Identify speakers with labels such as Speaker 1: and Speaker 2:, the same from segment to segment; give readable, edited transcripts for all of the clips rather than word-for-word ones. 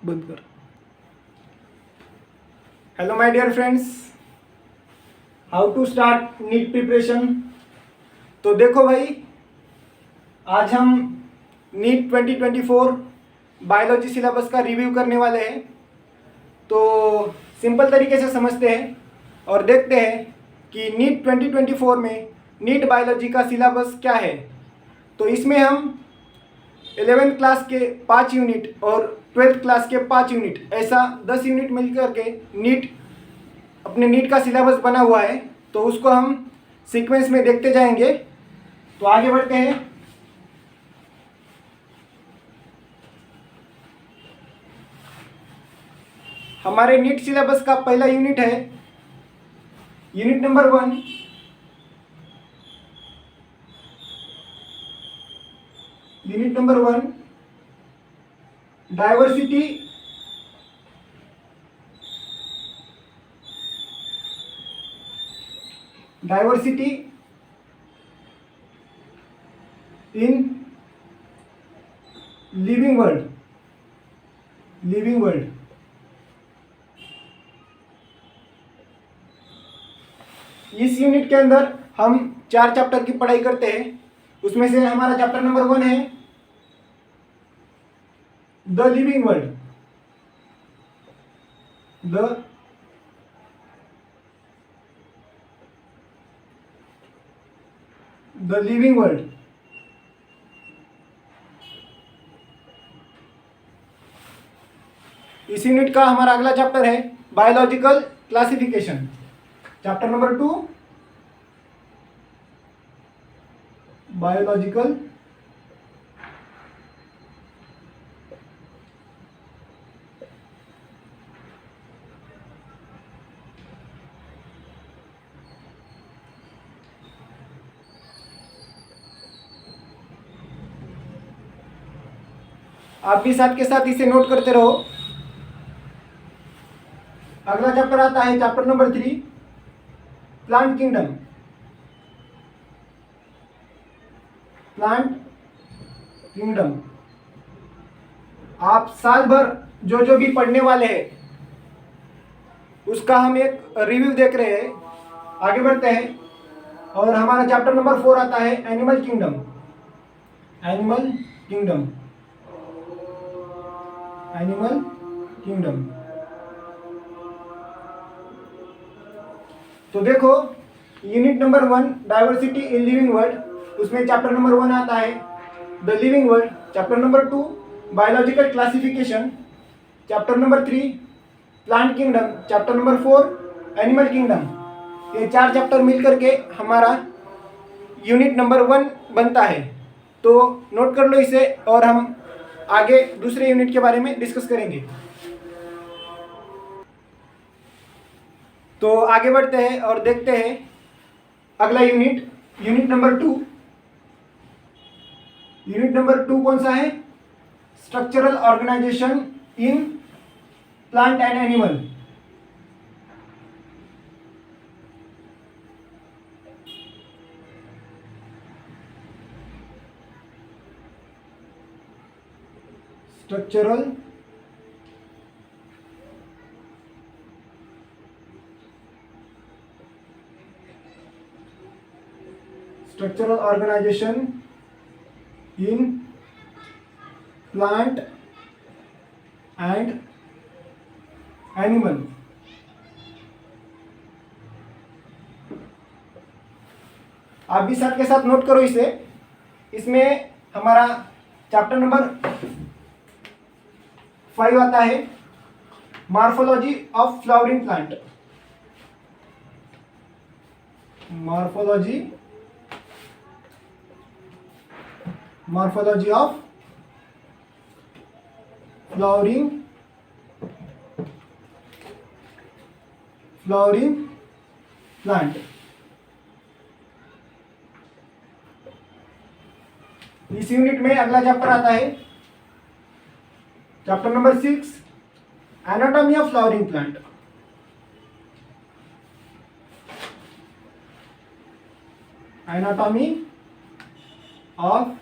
Speaker 1: बंद कर। Hello my dear friends, how to start NEET preparation. तो देखो भाई, आज हम नीट 2024 बायोलॉजी सिलेबस का रिव्यू करने वाले हैं। तो सिंपल तरीके से समझते हैं और देखते हैं कि नीट 2024 में नीट बायोलॉजी का सिलेबस क्या है। तो इसमें हम 11th क्लास के 5 यूनिट और 12th क्लास के 5 यूनिट, ऐसा 10 यूनिट मिलकर के नीट का सिलेबस बना हुआ है। तो उसको हम सीक्वेंस में देखते जाएंगे। तो आगे बढ़ते हैं। हमारे नीट सिलेबस का पहला यूनिट है unit number 1। Unit number 1, diversity in living world. इस यूनिट के अंदर हम 4 चैप्टर की पढ़ाई करते हैं। उसमें से हमारा चैप्टर नंबर 1 है the living world. The living world. इस यूनिट का हमारा अगला चैप्टर है biological classification. Chapter number 2, biological आप भी साथ के साथ इसे नोट करते रहो। अगला चैप्टर आता है चैप्टर नंबर 3, प्लांट किंगडम। आप साल भर जो जो भी पढ़ने वाले हैं उसका हम एक रिव्यू देख रहे हैं। आगे बढ़ते हैं और हमारा चैप्टर नंबर 4 आता है एनिमल किंगडम। तो देखो, unit number 1 diversity in living world, उसमें चैप्टर नंबर 1 आता है the living world. Chapter number 2 biological classification. Chapter number 3 plant kingdom. Chapter number 4 animal kingdom. ये 4 चैप्टर मिलकर के हमारा यूनिट नंबर 1 बनता है। तो नोट कर लो इसे और हम आगे दूसरे यूनिट के बारे में डिस्कस करेंगे। तो आगे बढ़ते हैं और देखते हैं अगला unit, unit number 2। Unit number 2 कौन सा है? Structural organisation in plant and animal. Structural organisation in plant and animal. आप भी साथ के साथ नोट करो इसे। इसमें हमारा चैप्टर नंबर 5 आता है morphology of flowering plant. Morphology of flowering plant. इस यूनिट में अगला चैप्टर आता है chapter number 6 anatomy of flowering plant. Anatomy of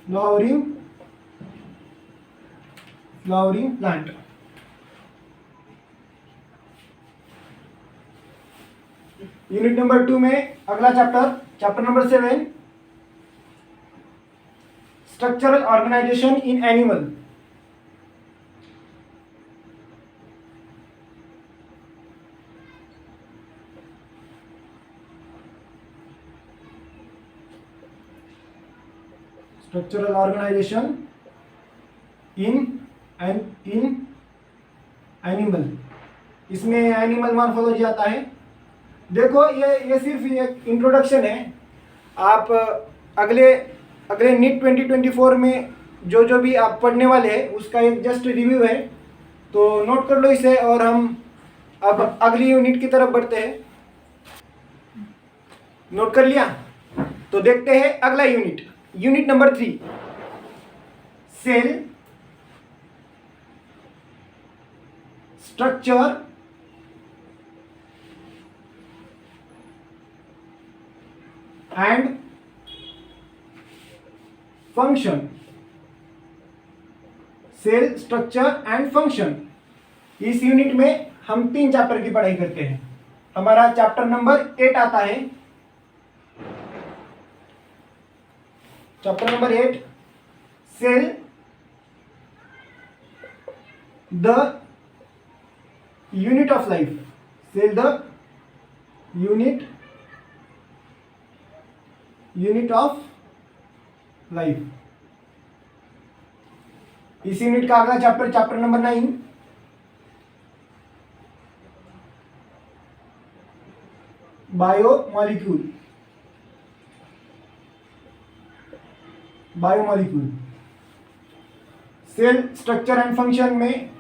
Speaker 1: flowering flowering plant. Unit number 2 में अगला chapter number 7, structural organisation in animal. Structural organisation in animal, इसमें animal morphology आता है। देखो ये सिर्फ एक इंट्रोडक्शन है। आप अगले नीट 2024 में जो भी आप पढ़ने वाले हैं उसका एक जस्ट रिव्यू है, तो नोट कर लो इसे। और हम अब अगली यूनिट की तरफ बढ़ते हैं। नोट कर लिया? तो देखते हैं अगला unit number 3, cell structure and function. Cell structure and function, इस यूनिट में हम 3 चैप्टर की पढ़ाई करते हैं। हमारा चैप्टर नंबर 8 आता है। Chapter number 8, cell the unit of life. Cell the unit of life. इस यूनिट का अगला chapter number 9, biomolecule. Cell structure and function में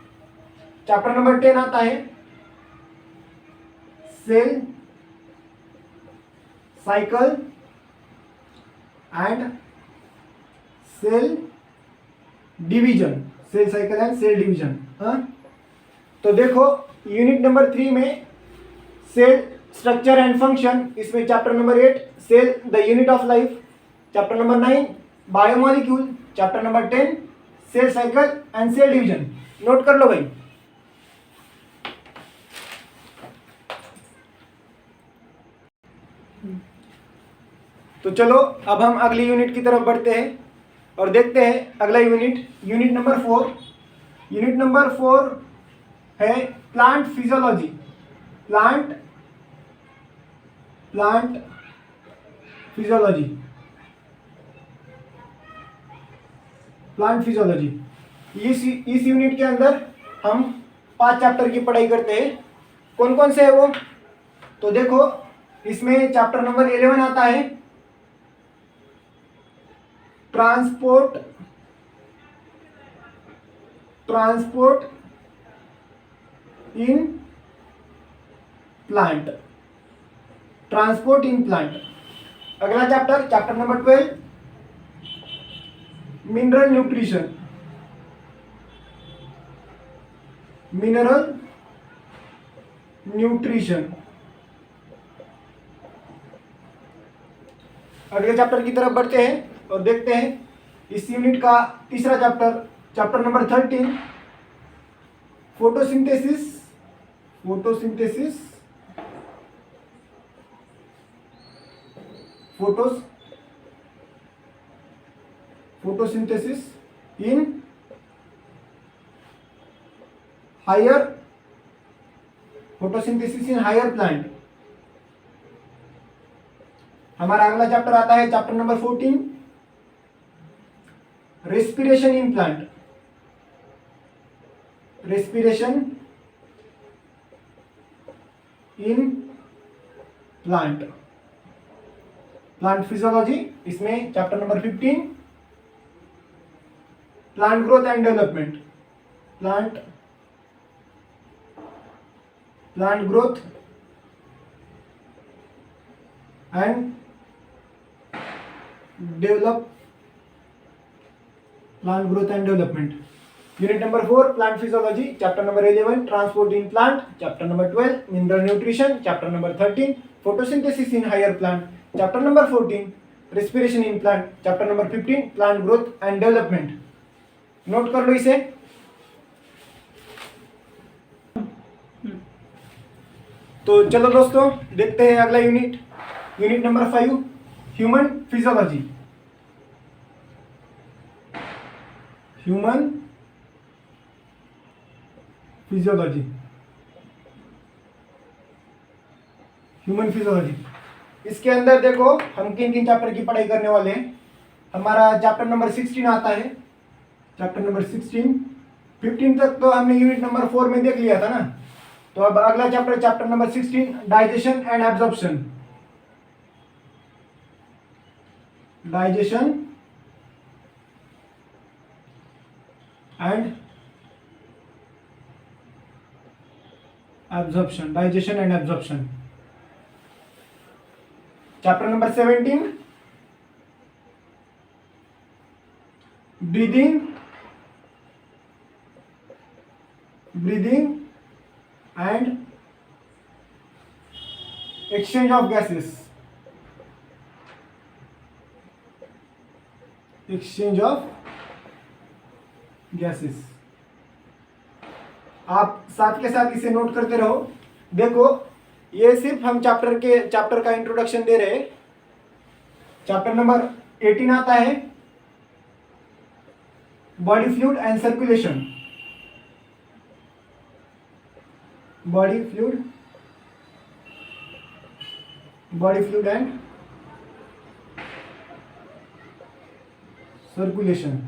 Speaker 1: चैप्टर नंबर 10 आता है, cell cycle and cell division. Cell cycle and cell division. तो देखो unit number 3 में cell structure and function, इसमें chapter number 8 cell the unit of life, chapter number 9 biomolecule, chapter number 10 cell cycle and cell division. Note कर लो भाई। तो चलो अब हम अगली यूनिट की तरफ बढ़ते हैं और देखते हैं अगला यूनिट नंबर 4। यूनिट नंबर 4 है प्लांट फिजियोलॉजी। Plant physiology. इस यूनिट के अंदर हम 5 चैप्टर की पढ़ाई करते हैं। कौन कौन से है वो? तो देखो इसमें चैप्टर नंबर 11 आता है, ट्रांसपोर्ट इन प्लांट। अगला चैप्टर नंबर 12, मिनरल न्यूट्रिशन। अगले चैप्टर की तरफ बढ़ते हैं और देखते हैं इस यूनिट का तीसरा chapter number 13, photosynthesis in higher plant. हमारा अगला चैप्टर आता है chapter number 14, respiration in plant. Plant physiology, इसमें chapter number 15, plant growth and development. Plant growth and development. Unit number 4 plant physiology, chapter number 11 transport in plant, chapter number 12 mineral nutrition, chapter number 13 photosynthesis in higher plant, chapter number 14 respiration in plant, chapter number 15 plant growth and development. Note कर लो इसे। तो चलो दोस्तों देखते हैं अगला unit, unit number 5, human physiology. Human physiology, human physiology. इसके अंदर देखो हम किन किन चैप्टर की पढ़ाई करने वाले हैं। हमारा चैप्टर नंबर 16 आता है, चैप्टर नंबर 16। 15 तक तो हमने यूनिट नंबर 4 में देख लिया था ना। तो अब अगला chapter, chapter number 16, digestion and absorption. Digestion and absorption, digestion and absorption. Chapter number 17, breathing, breathing and exchange of gases, exchange of gases. आप साथ के साथ इसे नोट करते रहो। देखो ये सिर्फ हम चैप्टर का इंट्रोडक्शन दे रहे हैं। चैप्टर नंबर 18 आता है, body fluid and circulation. Body fluid, body fluid and circulation.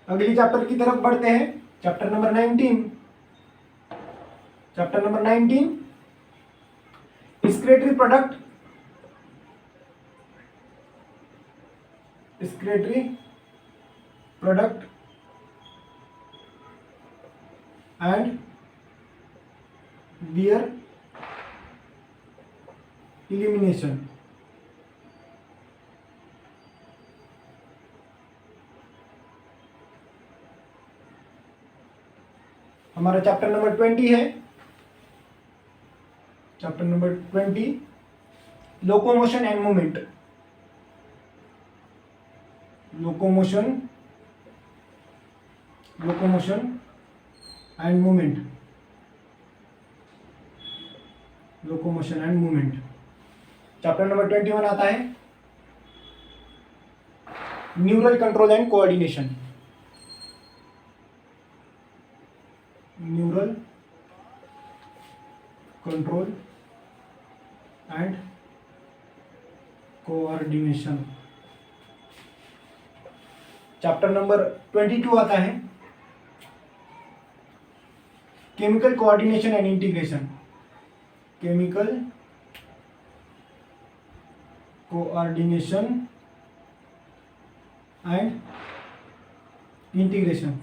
Speaker 1: अगली चैप्टर की तरफ बढ़ते हैं, chapter number 19। Chapter number 19, excretory product, excretory product and their elimination. हमारा चैप्टर नंबर 20 है, chapter number 20, locomotion and movement. Locomotion, locomotion and movement, locomotion and movement. Chapter number 21 आता है, neural control and coordination. Neural control and coordination. Chapter number 22 आता है, chemical coordination and integration. Chemical coordination and integration.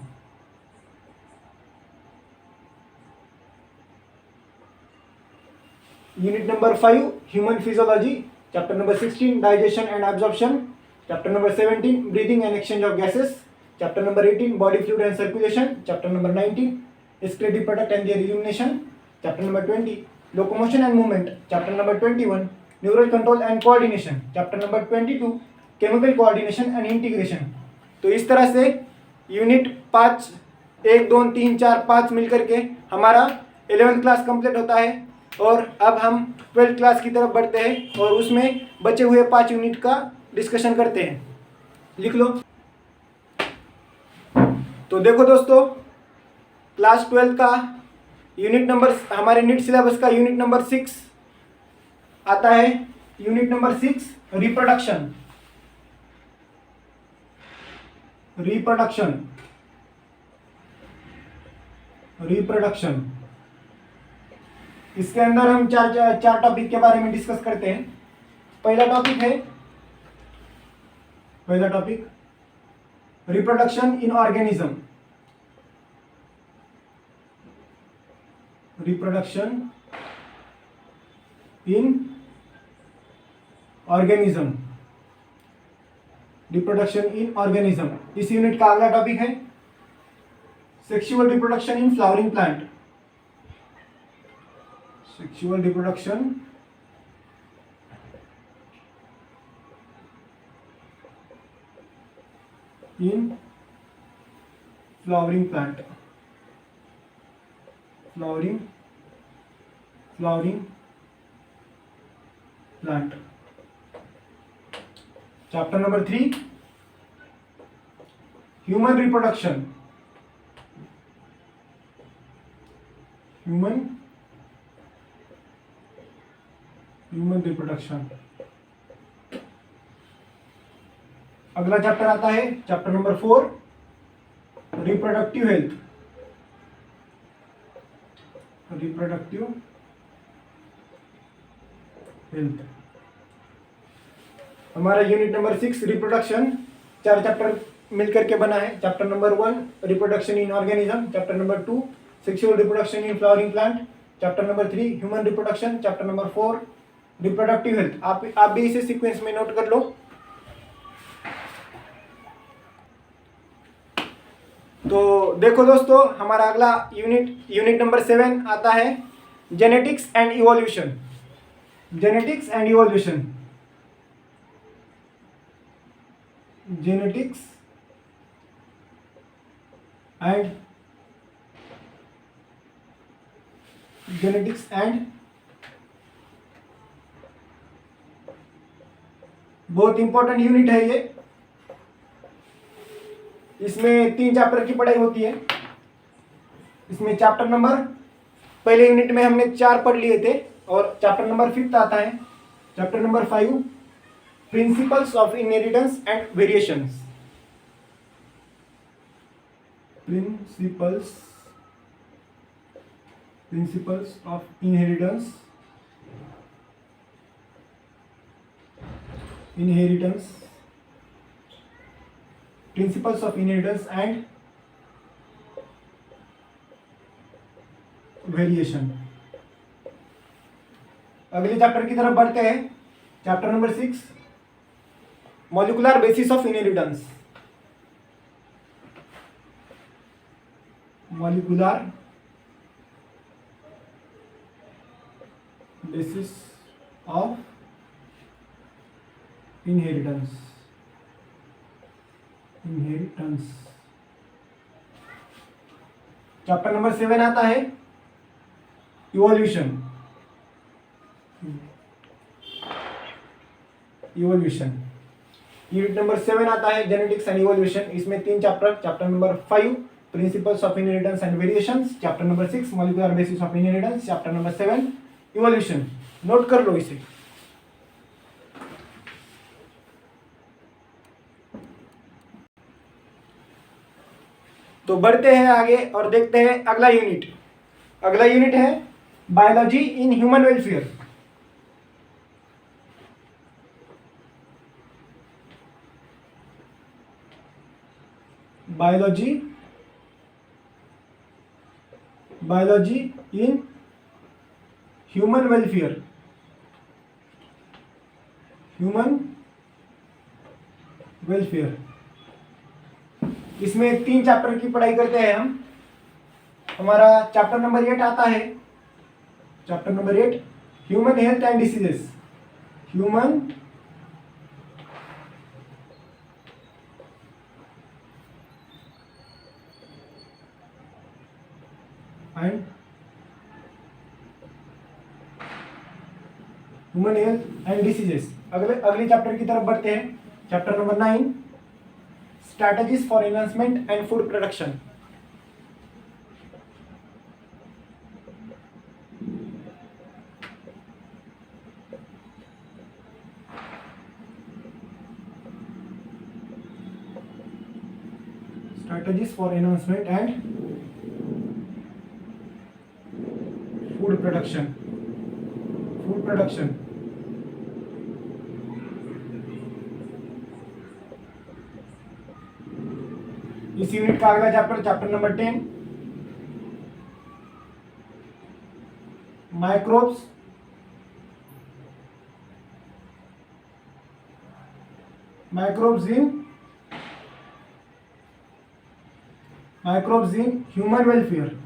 Speaker 1: Unit number 5, human physiology. Chapter number 16, digestion and absorption. Chapter number 17, breathing and exchange of gases. Chapter number 18, body fluid and circulation. Chapter number 19, excretory product and their elimination. Chapter number 20, locomotion and movement. Chapter number 21, neural control and coordination. Chapter number 22, chemical coordination and integration. तो इस तरह से unit 5, 1, 2, 3, 4, 5 मिलकर के हमारा 11th class complete होता है। और अब हम 12th क्लास की तरफ बढ़ते हैं और उसमें बचे हुए 5 यूनिट का डिस्कशन करते हैं। लिख लो। तो देखो दोस्तों, क्लास 12 का यूनिट नंबर, हमारे नीट सिलेबस का यूनिट नंबर 6 आता है। Unit number 6, reproduction. Reproduction, reproduction. इसके अंदर हम चार टॉपिक के बारे में डिस्कस करते हैं। पहला टॉपिक है, पहला topic reproduction in organism. Reproduction in organism, reproduction in organism. इस यूनिट का अगला टॉपिक है, sexual reproduction in flowering plant. Sexual reproduction in flowering plant, flowering flowering plant. Chapter number 3 human reproduction. Human reproduction. अगला chapter आता है chapter number 4 reproductive health. Reproductive health हमारा unit number 6 reproduction 4 chapter मिलकर के बना है। Chapter number 1 reproduction in organism, chapter number 2 sexual reproduction in flowering plant, chapter number 3 human reproduction, chapter number 4 reproductive health. आप भी इसे सीक्वेंस में note कर लो। तो देखो दोस्तों, हमारा अगला यूनिट नंबर 7 आता है genetics and evolution. Genetics and evolution. Genetics and बहुत इंपॉर्टेंट यूनिट है ये। इसमें 3 चैप्टर की पढ़ाई होती है। इसमें चैप्टर नंबर पहले यूनिट में हमने 4 पढ़ लिए थे और चैप्टर नंबर 5 आता है। Chapter number 5 principles of inheritance and variations. Principles of inheritance principles of inheritance and variation. अगले चैप्टर की तरफ बढ़ते हैं। Chapter number 6 molecular basis of inheritance. Molecular basis of inheritance. Chapter number 7 आता है इवोल्यूशन। यूनिट नंबर 7 आता है genetics and evolution. इसमें 3 chapter number 5 principles of inheritance and variations, chapter number 6 molecular basis of inheritance, chapter number 7 evolution. Note कर लो इसे। तो बढ़ते हैं आगे और देखते हैं अगला यूनिट। अगला यूनिट है बायोलॉजी इन ह्यूमन वेलफेयर। बायोलॉजी इन ह्यूमन वेलफेयर। इसमें 3 चैप्टर की पढ़ाई करते हैं हम। हमारा चैप्टर नंबर 8 आता है। Chapter number 8 human health and diseases. Human health and diseases. अगले चैप्टर की तरफ बढ़ते हैं। Chapter number 9 strategies for enhancement and food production. Strategies for enhancement and food production. इस यूनिट का अगला chapter number 10 microbes in human welfare.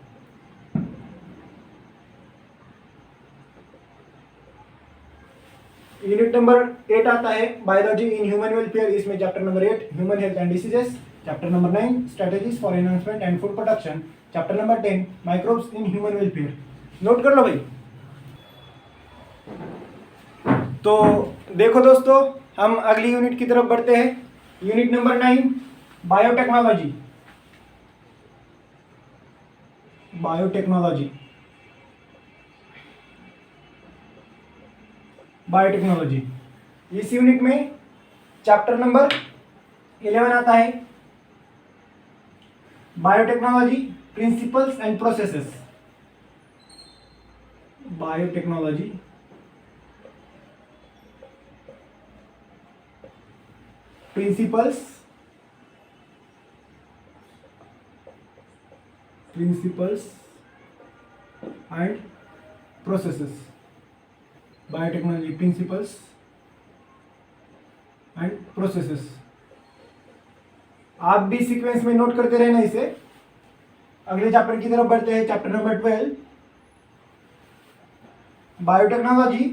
Speaker 1: Unit number 8 आता है बायोलॉजी इन ह्यूमन वेलफेयर। इसमें chapter number 8 human health and diseases, chapter number 9 strategies for enhancement and food production, chapter number 10 microbes in human welfare. Note कर लो भाई। तो देखो दोस्तों, हम अगली यूनिट की तरफ बढ़ते हैं। Unit number 9, biotechnology. Biotechnology biotechnology इस यूनिट में चैप्टर नंबर 11 आता है, biotechnology principles and processes. Biotechnology principles and processes. Biotechnology principles and processes. आप भी सीक्वेंस में नोट करते रहना इसे। अगले चैप्टर की तरफ बढ़ते हैं, chapter number 12, biotechnology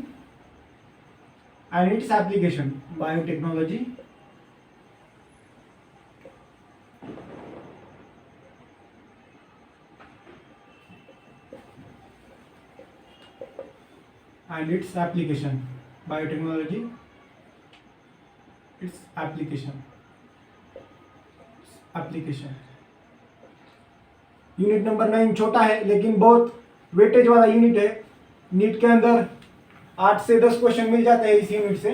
Speaker 1: and its application. Biotechnology and its application. Biotechnology its application. Unit number 9 छोटा है लेकिन बहुत वेटेज वाला यूनिट है। नीट के अंदर 8 से 10 क्वेश्चन मिल जाते हैं इस यूनिट से।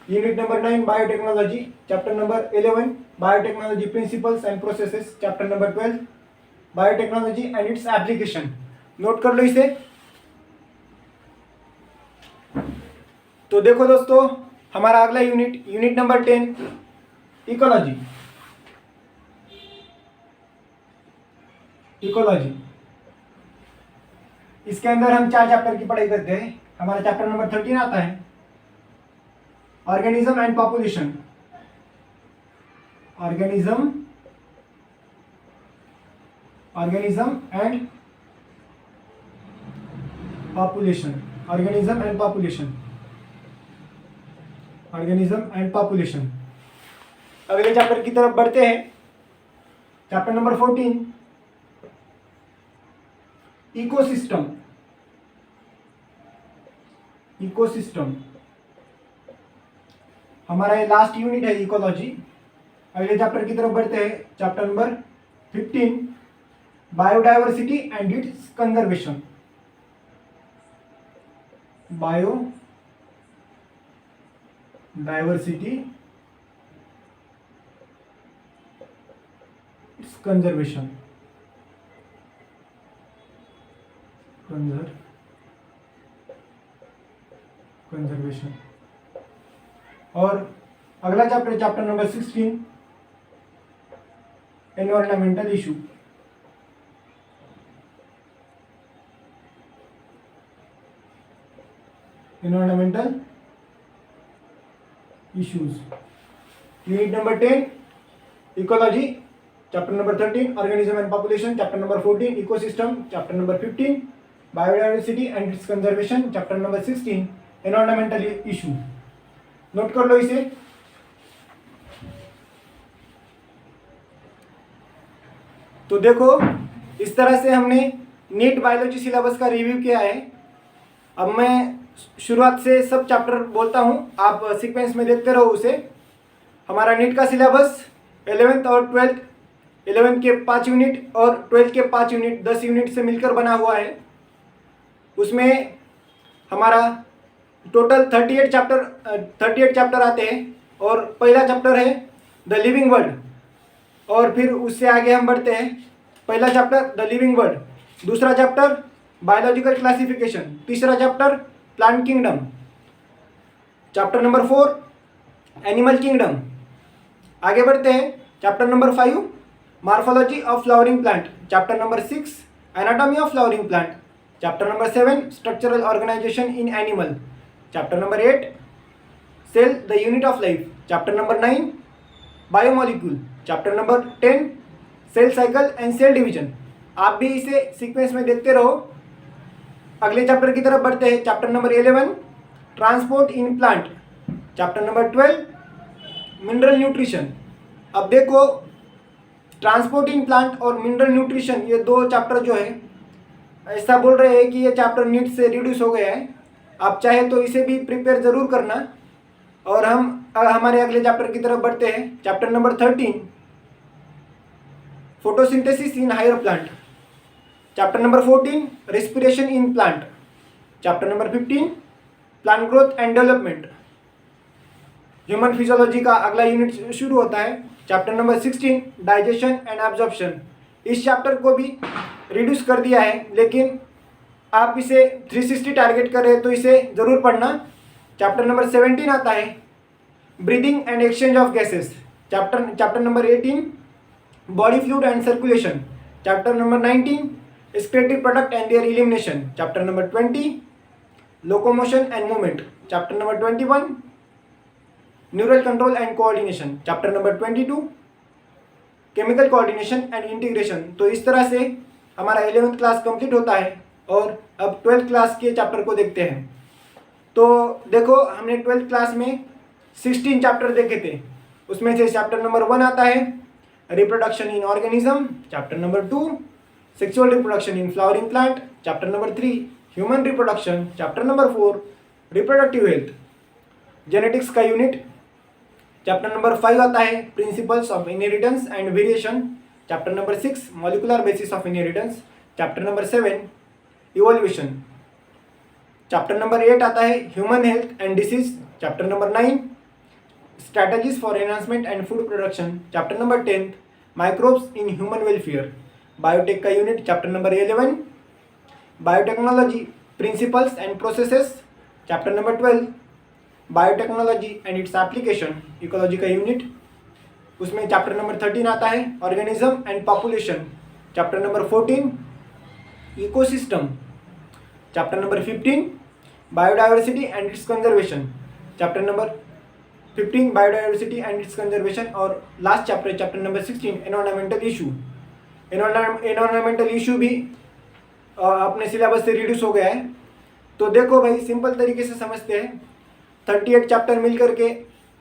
Speaker 1: Unit number 9, biotechnology. Chapter number 11, biotechnology principles and processes. Chapter number 12, biotechnology and its application. Note कर लो इसे। तो देखो दोस्तों, हमारा अगला यूनिट, यूनिट नंबर 10, इकोलॉजी। इसके अंदर हम 4 चैप्टर की पढ़ाई करते हैं। हमारा चैप्टर नंबर 13 आता है, organism and population. Organism and population. अगले चैप्टर की तरफ बढ़ते हैं, चैप्टर नंबर 14, इकोसिस्टम। हमारा ये लास्ट यूनिट है, इकोलॉजी। अगले चैप्टर की तरफ बढ़ते हैं, chapter number 15, biodiversity and its conservation. Biodiversity it's conservation. Conservation. और अगला chapter, chapter number 16, environmental issue. Environmental issues. Unit number 10, ecology. Chapter number 13, organism and population. Chapter number 14, ecosystem. Chapter number 15, biodiversity and its conservation. Chapter number 16, environmental issue. Note कर लो इसे। तो देखो, इस तरह से हमने नीट बायोलॉजी सिलेबस का review किया है। अब मैं शुरुआत से सब चैप्टर बोलता हूं, आप सीक्वेंस में देखते रहो उसे। हमारा नीट का सिलेबस 11th और 12th, 11th के 5 यूनिट और 12th के 5 यूनिट, 10 यूनिट से मिलकर बना हुआ है। उसमें हमारा टोटल 38 चैप्टर आते हैं। और पहला चैप्टर है द लिविंग वर्ल्ड, और फिर उससे आगे हम बढ़ते हैं। पहला चैप्टर द लिविंग वर्ल्ड, दूसरा चैप्टर बायोलॉजिकल क्लासिफिकेशन, तीसरा chapter plant kingdom, chapter number 4 animal kingdom. आगे बढ़ते हैं, chapter number 5 morphology of flowering plant, chapter number 6 anatomy of flowering plant, chapter number 7 structural organisation in animal, chapter number 8 cell the unit of life, chapter number 9 biomolecule, chapter number 10 cell cycle and cell division. आप भी इसे sequence में देखते रहो। अगले chapter की तरफ बढ़ते हैं, chapter number 11 transport in plant, chapter number 12 mineral nutrition. अब देखो, ट्रांसपोर्ट इन प्लांट और मिनरल न्यूट्रिशन, ये 2 चैप्टर जो है ऐसा बोल रहे हैं कि ये चैप्टर नीट से रिड्यूस हो गया है। आप चाहे तो इसे भी प्रिपेयर ज़रूर करना। और हम हमारे अगले चैप्टर की तरफ बढ़ते हैं। Chapter number 13, photosynthesis in higher plant. Chapter number 14, respiration in plant. Chapter number 15, plant growth and development. Human physiology का अगला यूनिट शुरू होता है। चैप्टर नंबर 16, डाइजेशन एंड एब्जॉर्प्शन। इस चैप्टर को भी रिड्यूस कर दिया है, लेकिन आप इसे 360 टारगेट कर रहे हैं तो इसे ज़रूर पढ़ना। चैप्टर नंबर 17 आता है, breathing and exchange of gases. Chapter number 18, body fluid and circulation. Chapter number 19, excretive product and their elimination. Chapter number 20, locomotion and movement. Chapter number 21, neural control and coordination. Chapter number 22, chemical coordination and integration. तो इस तरह से हमारा 11th class complete होता है और अब 12th class के चैप्टर को देखते हैं। तो देखो, हमने 12th क्लास में 16 चैप्टर देखे थे। उसमें से चैप्टर नंबर 1 आता है, reproduction in organism. Chapter number 2, sexual reproduction in flowering plant. Chapter number 3, human reproduction. Chapter number 4, reproductive health, genetics का यूनिट। चैप्टर नंबर 5 आता है, principles of inheritance and variation. Chapter number 6, molecular basis of inheritance. Chapter number 7, evolution. Chapter number 8 आता है, human health and disease. Chapter number 9, strategies for enhancement and food production. Chapter number 10, microbes in human welfare. Biotech का unit. Chapter number 11, biotechnology, principles and processes. Chapter number 12, biotechnology and its application, ecology का unit. उसमें chapter number 13 आता है, organism and population. Chapter number 14, ecosystem. Chapter number 15, biodiversity and its conservation. Chapter number 15, biodiversity and its conservation. और last chapter, chapter number 16, environmental issue. Environmental issue भी अपने syllabus से reduce हो गया है। तो देखो भाई, सिंपल तरीके से समझते हैं। 38 चैप्टर मिल करके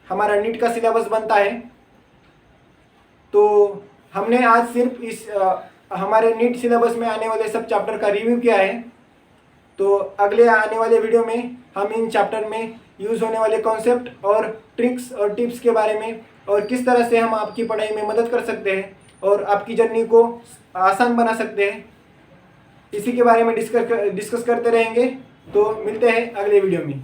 Speaker 1: हमारा नीट का सिलेबस बनता है। तो हमने आज सिर्फ इस हमारे नीट सिलेबस में आने वाले सब चैप्टर का रिव्यू किया है। तो अगले आने वाले वीडियो में हम इन चैप्टर में यूज़ होने वाले कॉन्सेप्ट और ट्रिक्स और टिप्स के बारे में, और किस तरह से हम आपकी पढ़ाई में मदद कर सकते हैं और आपकी जर्नी को आसान बना सकते हैं, इसी के बारे में डिस्कस करते रहेंगे। तो मिलते हैं अगले वीडियो में।